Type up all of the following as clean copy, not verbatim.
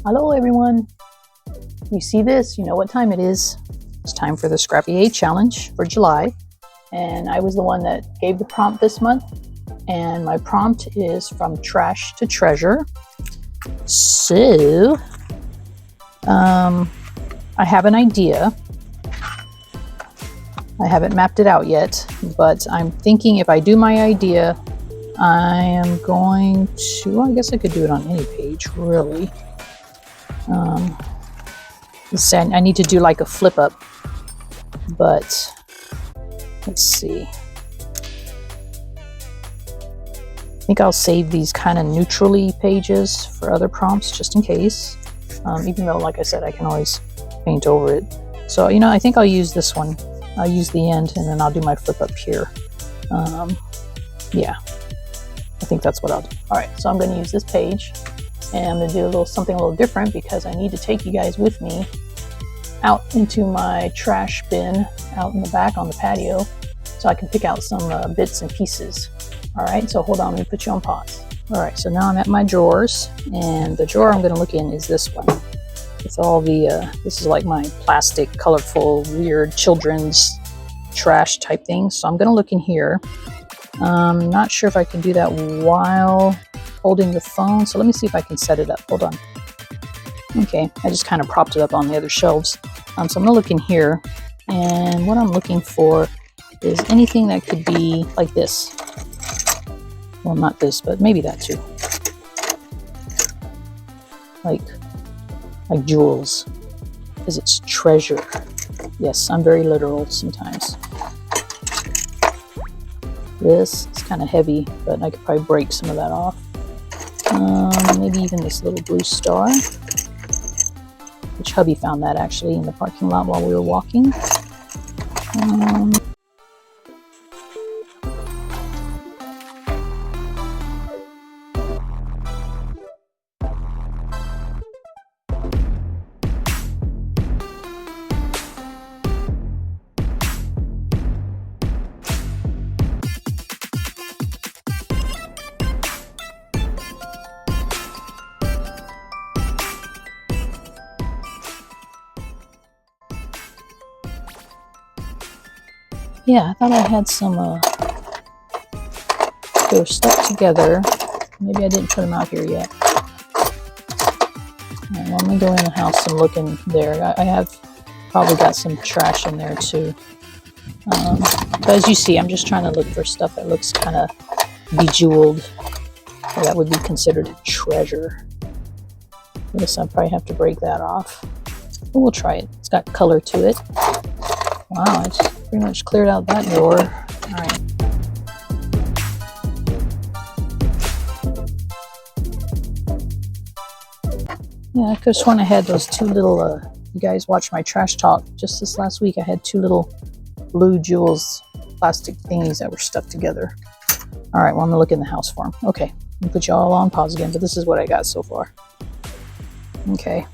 Hello everyone. You see this, you know what time it is. It's time for the Scrappy 8 challenge for July. And I was the one that gave the prompt this month. And my prompt is from trash to treasure. So, I have an idea. I haven't mapped it out yet, but I'm thinking if I do my idea, I am going to, well, I guess I could do it on any page, really. I need to do like a flip up, but let's see. I think I'll save these kind of neutrally pages for other prompts just in case. Even though, like I said, I can always paint over it. So, you know, I think I'll use this one. I'll use the end and then I'll do my flip up here. Yeah, I think that's what I'll do. All right, so I'm going to use this page and I'm going to do something a little different because I need to take you guys with me out into my trash bin out in the back on the patio so I can pick out some bits and pieces. All right, so hold on, let me put you on pause. All right, so now I'm at my drawers, and the drawer I'm going to look in is this one. It's all the, this is like my plastic, colorful, weird children's trash type thing. So I'm going to look in here. Not sure if I can do that while holding the phone. So let me see if I can set it up. Hold on. Okay, I just kind of propped it up on the other shelves. So I'm going to look in here. And what I'm looking for is anything that could be like this. Well, not this, but maybe that too. Like jewels, because it's treasure. Yes, I'm very literal sometimes. This is kind of heavy, but I could probably break some of that off. Maybe even this little blue star, which hubby found that actually in the parking lot while we were walking. Yeah, I thought I had some, they were stuck together. Maybe I didn't put them out here yet. Right, well, I'm going to go in the house and look in there. I have probably got some trash in there too. But as you see, I'm just trying to look for stuff that looks kind of bejeweled. Or that would be considered treasure. I guess I'll probably have to break that off. But we'll try it. It's got color to it. Wow, I just pretty much cleared out that drawer. All right. Yeah, I could have sworn I had those two little, you guys watched my trash talk just this last week. I had two little blue jewels, plastic thingies that were stuck together. All right, well, I'm gonna look in the house for them. Okay, I'm gonna put you all on pause again, but this is what I got so far. Okay.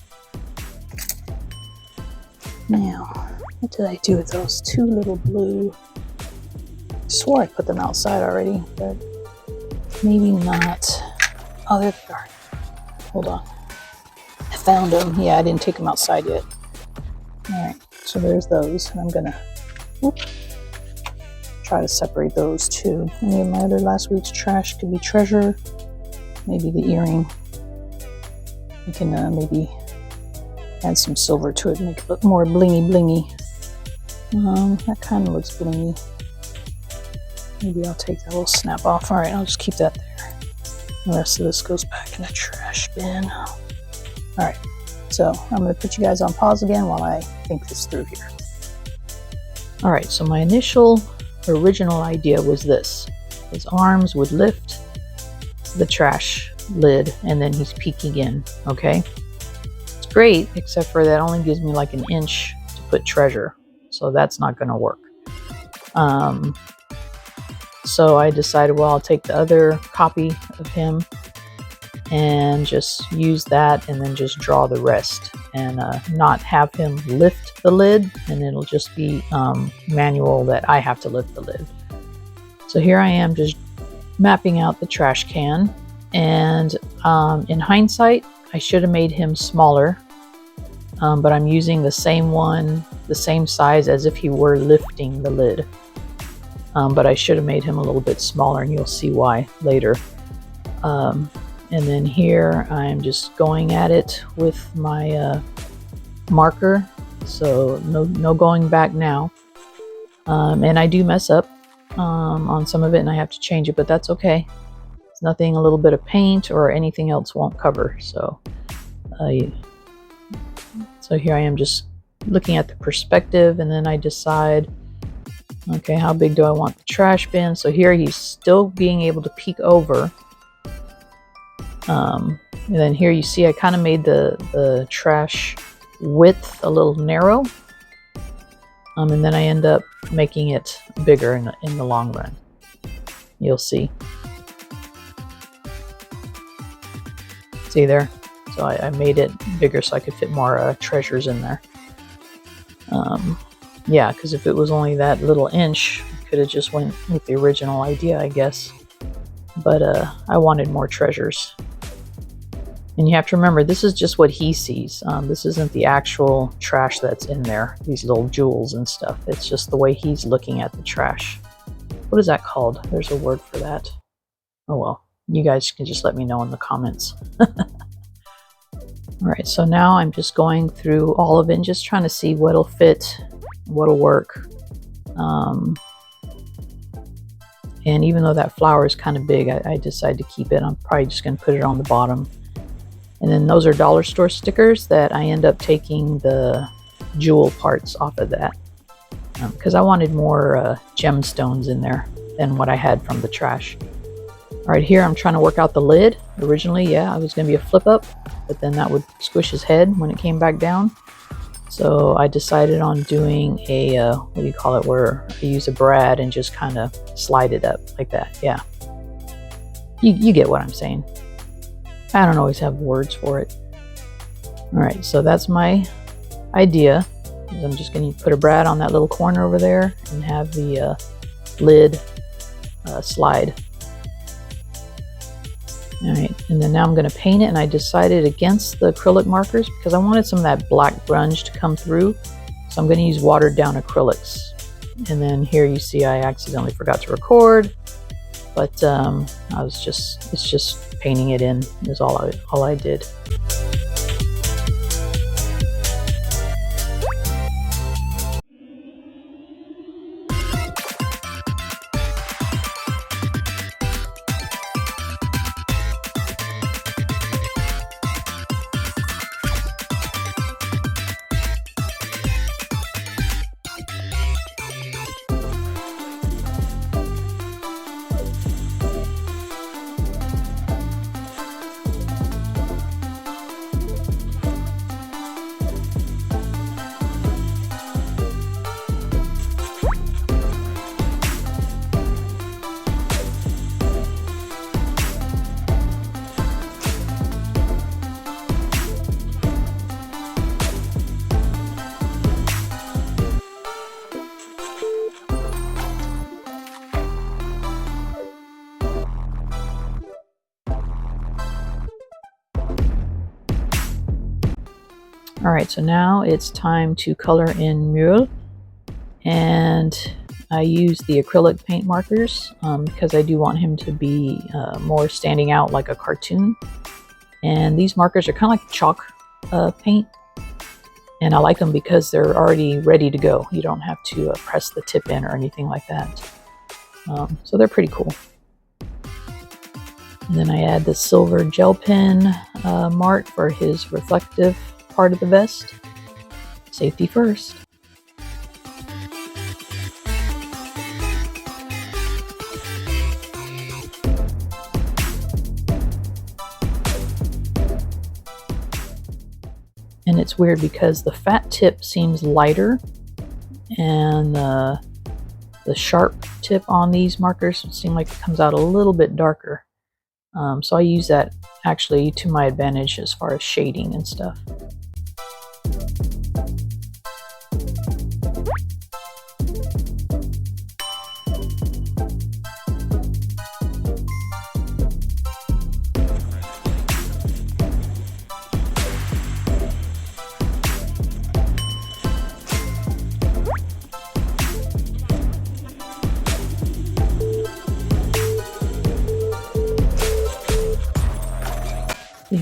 Now, what did I do with those two little blue? I swore I put them outside already, but maybe not. Oh, there they are. Hold on. I found them. Yeah, I didn't take them outside yet. All right, so there's those. And I'm gonna try to separate those too. Any of my other last week's trash could be treasure. Maybe the earring. I can maybe add some silver to it, make it look more blingy blingy. That kind of looks blingy. Maybe I'll take that little snap off. All right, I'll just keep that there. The rest of this goes back in the trash bin. All right, so I'm going to put you guys on pause again while I think this through here. All right, so my initial original idea was this. His arms would lift the trash lid and then he's peeking in, okay? It's great, except for that only gives me like an inch to put treasure. So that's not going to work. So I decided, well, I'll take the other copy of him and just use that and then just draw the rest and not have him lift the lid, and it'll just be manual that I have to lift the lid. So here I am just mapping out the trash can, and in hindsight, I should have made him smaller, but I'm using the same one, the same size as if he were lifting the lid. But I should have made him a little bit smaller, and you'll see why later. And then here I'm just going at it with my marker, so no going back now. And I do mess up on some of it, and I have to change it, but that's okay. It's nothing a little bit of paint or anything else won't cover. So here I am just looking at the perspective, and then I decide, okay, how big do I want the trash bin? So here he's still being able to peek over. And then here you see I kind of made the trash width a little narrow. And then I end up making it bigger in the long run. You'll see. See there? So I made it bigger so I could fit more treasures in there. Yeah, because if it was only that little inch, I could have just went with the original idea, I guess. But I wanted more treasures. And you have to remember, this is just what he sees. This isn't the actual trash that's in there, these little jewels and stuff. It's just the way he's looking at the trash. What is that called? There's a word for that. Oh well, you guys can just let me know in the comments. Alright, so now I'm just going through all of it and just trying to see what'll fit, what'll work. And even though that flower is kind of big, I decided to keep it. I'm probably just going to put it on the bottom. And then those are dollar store stickers that I end up taking the jewel parts off of that. Because I wanted more gemstones in there than what I had from the trash. Alright, here I'm trying to work out the lid. Originally, yeah, it was going to be a flip up, but then that would squish his head when it came back down. So I decided on doing a, what do you call it, where I use a brad and just kind of slide it up like that. Yeah. You get what I'm saying. I don't always have words for it. Alright, so that's my idea. I'm just going to put a brad on that little corner over there and have the lid slide. Alright, and then now I'm going to paint it, and I decided against the acrylic markers because I wanted some of that black grunge to come through. So I'm going to use watered down acrylics. And then here you see I accidentally forgot to record, but it's just painting it in is all I did. Alright, so now it's time to color in Mülls, and I use the acrylic paint markers because I do want him to be more standing out like a cartoon. And these markers are kind of like chalk paint, and I like them because they're already ready to go. You don't have to press the tip in or anything like that. So they're pretty cool. And then I add the silver gel pen mark for his reflective part of the vest. Safety first. And it's weird because the fat tip seems lighter and the sharp tip on these markers seem like it comes out a little bit darker. So I use that actually to my advantage as far as shading and stuff.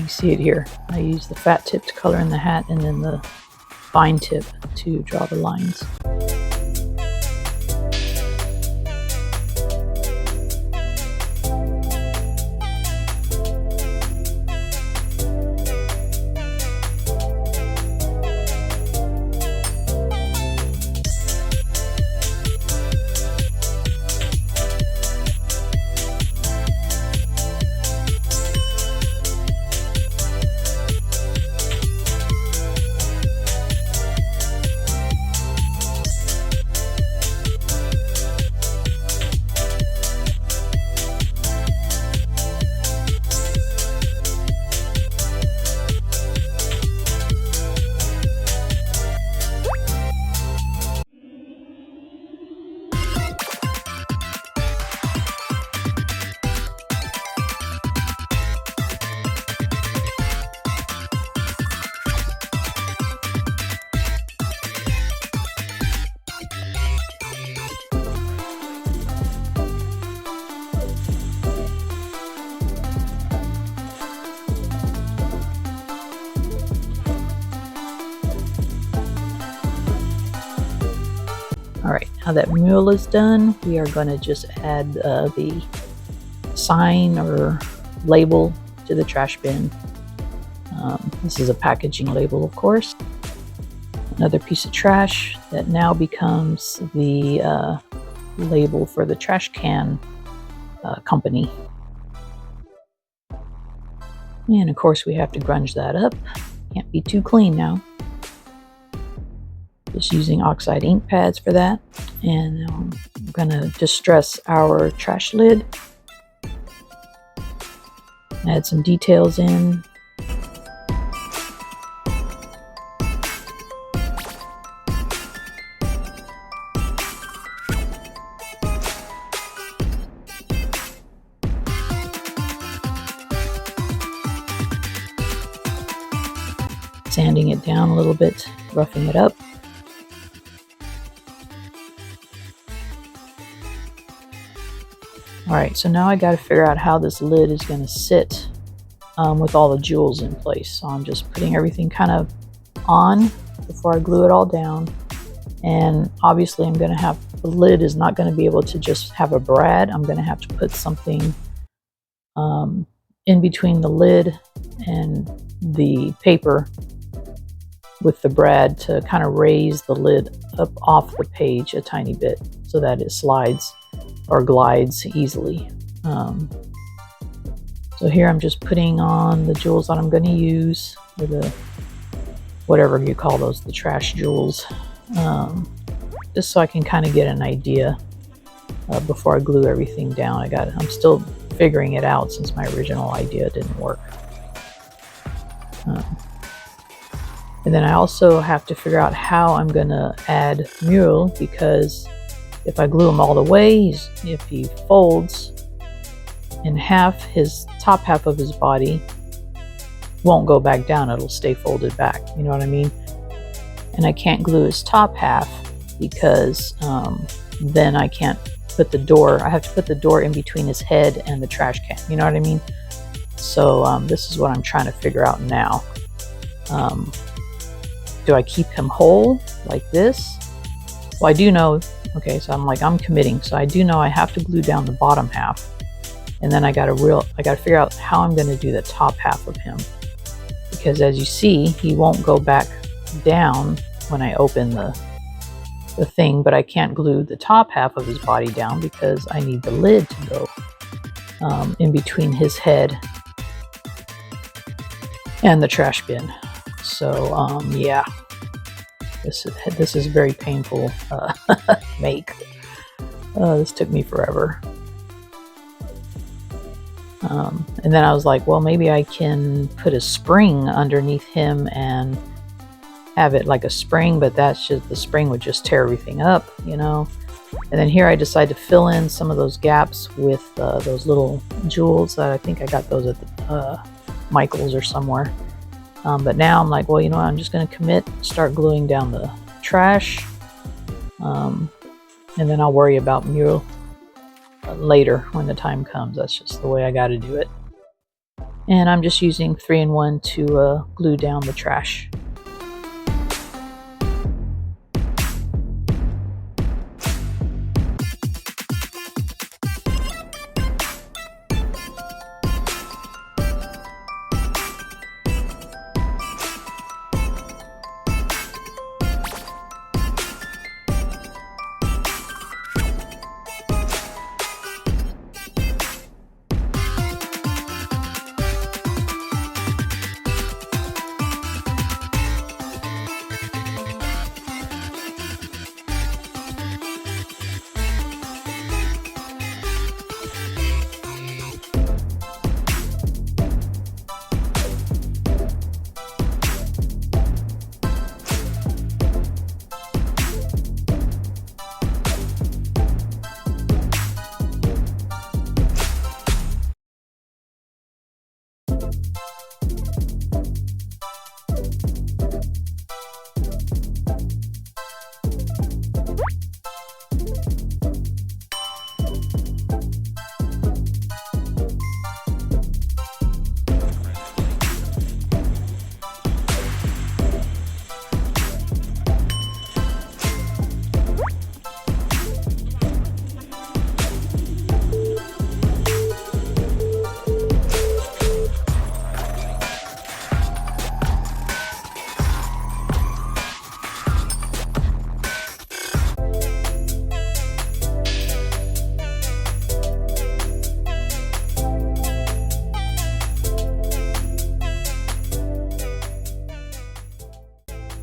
see it here. I use the fat tip to color in the hat and then the fine tip to draw the lines. All right, now that mule is done, we are going to just add the sign or label to the trash bin. This is a packaging label, of course. Another piece of trash that now becomes the label for the trash can company. And of course we have to grunge that up. Can't be too clean now. Just using oxide ink pads for that. And I'm gonna distress our trash lid. Add some details in. Sanding it down a little bit, roughing it up. Alright, so now I got to figure out how this lid is going to sit with all the jewels in place. So I'm just putting everything kind of on before I glue it all down. And obviously I'm going to have, the lid is not going to be able to just have a brad. I'm going to have to put something in between the lid and the paper with the brad to kind of raise the lid up off the page a tiny bit so that it slides or glides easily. So here I'm just putting on the jewels that I'm going to use, or the whatever you call those, the trash jewels, just so I can kind of get an idea before I glue everything down. I'm still figuring it out since my original idea didn't work. And then I also have to figure out how I'm going to add Mülls, because if I glue him all the way, if he folds in half, his top half of his body won't go back down. It'll stay folded back. You know what I mean? And I can't glue his top half because then I can't put the door. I have to put the door in between his head and the trash can. You know what I mean? So this is what I'm trying to figure out now. Do I keep him whole like this? Well, I do know. Okay, so I'm committing. So I do know I have to glue down the bottom half, and then I got to figure out how I'm going to do the top half of him, because as you see, he won't go back down when I open the thing, but I can't glue the top half of his body down because I need the lid to go in between his head and the trash bin. So yeah, this is very painful make. This took me forever. And then I was like, well, maybe I can put a spring underneath him and have it like a spring, but that's just, the spring would just tear everything up, you know. And then here I decided to fill in some of those gaps with those little jewels that I think I got those at the, Michael's or somewhere. But now I'm like, well, you know what, I'm just going to commit, start gluing down the trash, and then I'll worry about Mülls later when the time comes. That's just the way I got to do it. And I'm just using 3-in-1 to glue down the trash.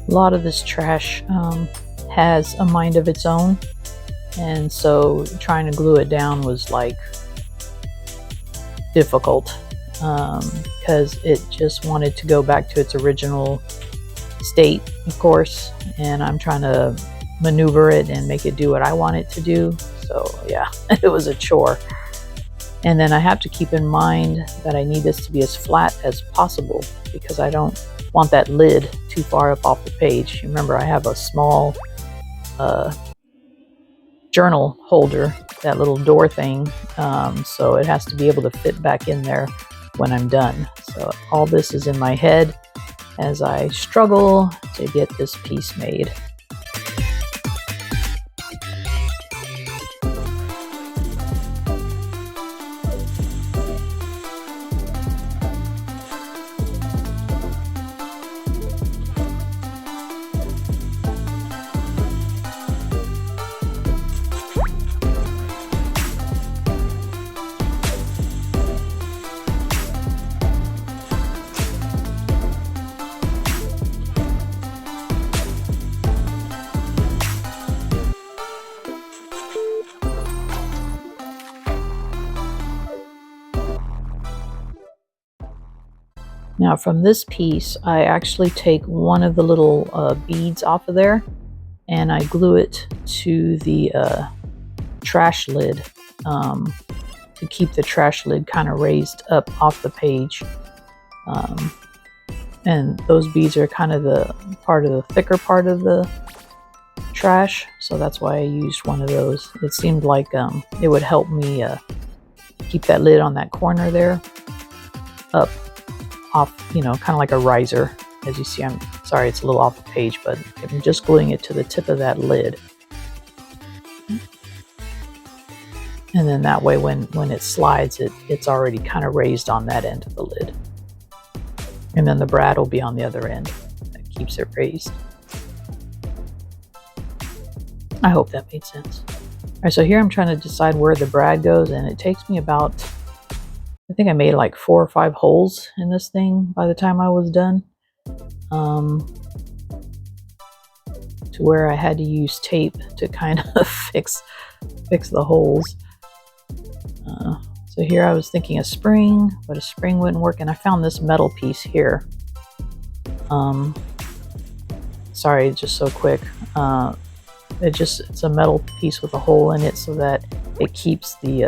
A lot of this trash has a mind of its own, and so trying to glue it down was like difficult because it just wanted to go back to its original state, of course, and I'm trying to maneuver it and make it do what I want it to do. So yeah, it was a chore. And then I have to keep in mind that I need this to be as flat as possible because I don't want that lid too far up off the page. Remember, I have a small journal holder, that little door thing, so it has to be able to fit back in there when I'm done. So all this is in my head as I struggle to get this piece made. Now from this piece, I actually take one of the little beads off of there and I glue it to the trash lid to keep the trash lid kind of raised up off the page. And those beads are kind of the thicker part of the trash, so that's why I used one of those. It seemed like it would help me keep that lid on that corner there up off, you know, kind of like a riser. As you see, I'm sorry it's a little off the page, but I'm just gluing it to the tip of that lid. And then that way when it slides, it's already kind of raised on that end of the lid. And then the brad will be on the other end. That keeps it raised. I hope that made sense. All right, so here I'm trying to decide where the brad goes, and it takes me about, I think I made like 4 or 5 holes in this thing by the time I was done. To where I had to use tape to kind of fix the holes. So here I was thinking a spring, but a spring wouldn't work, and I found this metal piece here. Sorry, just so quick. It's a metal piece with a hole in it so that it keeps the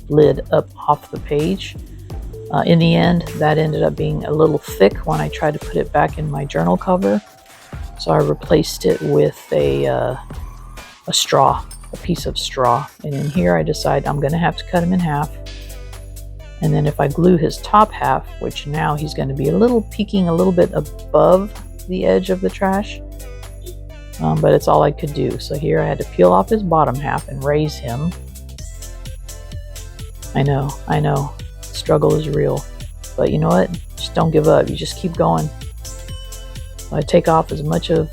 lid up off the page. In the end, that ended up being a little thick when I tried to put it back in my journal cover. So I replaced it with a straw, a piece of straw. And in here I decided I'm going to have to cut them in half. And then if I glue his top half, which now he's going to be peeking a little bit above the edge of the trash, but it's all I could do. So here I had to peel off his bottom half and raise him. I know, struggle is real, but you know what? Just don't give up. You just keep going. So I take off as much of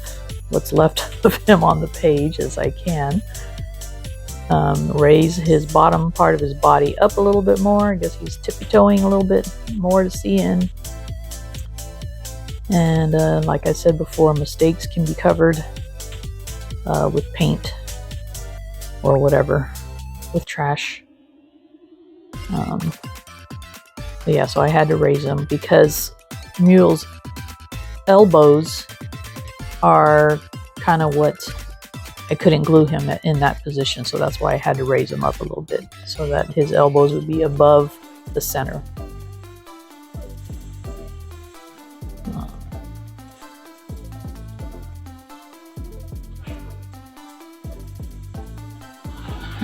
what's left of him on the page as I can. Raise his bottom part of his body up a little bit more. I guess he's tippy-toeing a little bit more to see in. And like I said before, mistakes can be covered with paint or whatever, with trash. But yeah, so I had to raise him because Mülls' elbows are kind of what I couldn't glue him in that position, so that's why I had to raise him up a little bit so that his elbows would be above the center.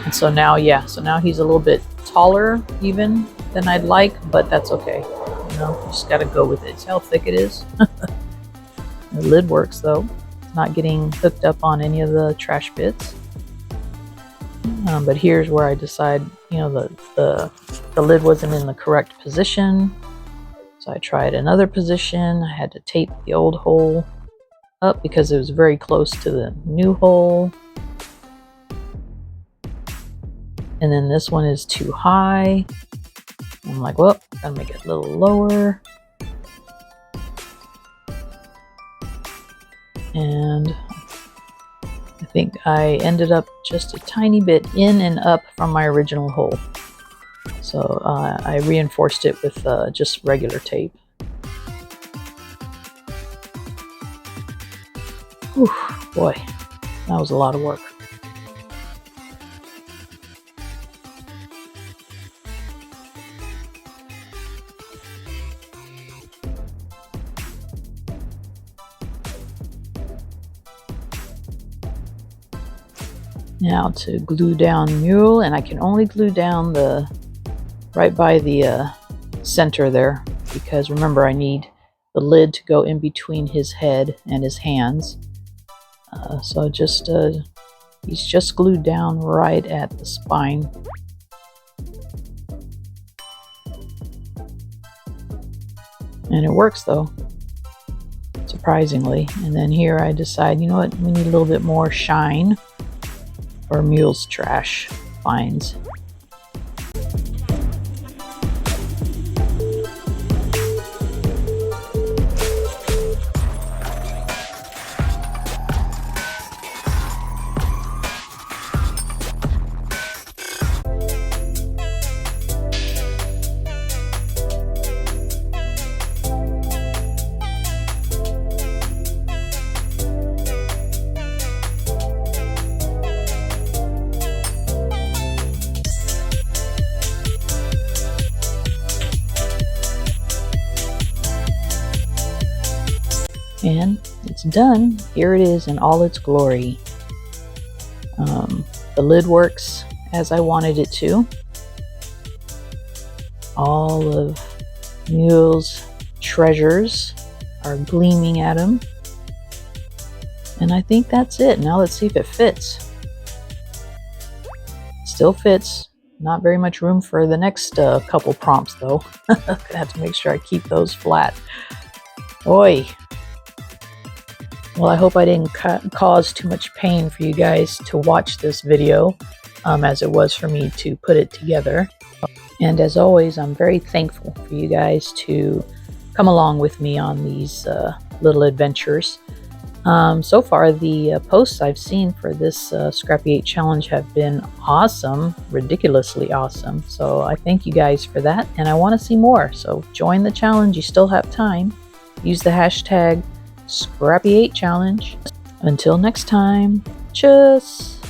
And so now, yeah, so now he's a little bit taller even than I'd like, but that's okay. You know, just gotta go with it. See how thick it is? The lid works though. Not getting hooked up on any of the trash bits. But here's where I decide, you know, the lid wasn't in the correct position. So I tried another position. I had to tape the old hole up because it was very close to the new hole. And then this one is too high. I'm like, well, gotta make it a little lower. And I think I ended up just a tiny bit in and up from my original hole. So I reinforced it with just regular tape. Whew, boy, that was a lot of work. Now to glue down Mülls, and I can only glue down the right by the center there, because remember I need the lid to go in between his head and his hands. So just he's just glued down right at the spine. And it works though, surprisingly. And then here I decide, you know what, we need a little bit more shine for Mülls' trash finds. And it's done. Here it is in all its glory. The lid works as I wanted it to. All of Mülls' treasures are gleaming at him. And I think that's it. Now let's see if it fits. Still fits. Not very much room for the next couple prompts though. I have to make sure I keep those flat. Oi! Well, I hope I didn't cause too much pain for you guys to watch this video, as it was for me to put it together. And as always, I'm very thankful for you guys to come along with me on these little adventures. So far, the posts I've seen for this Scrappy 8 challenge have been awesome, ridiculously awesome. So I thank you guys for that, and I want to see more. So join the challenge. You still have time. Use the hashtag Scrappy 8 challenge. Until next time, tschüss!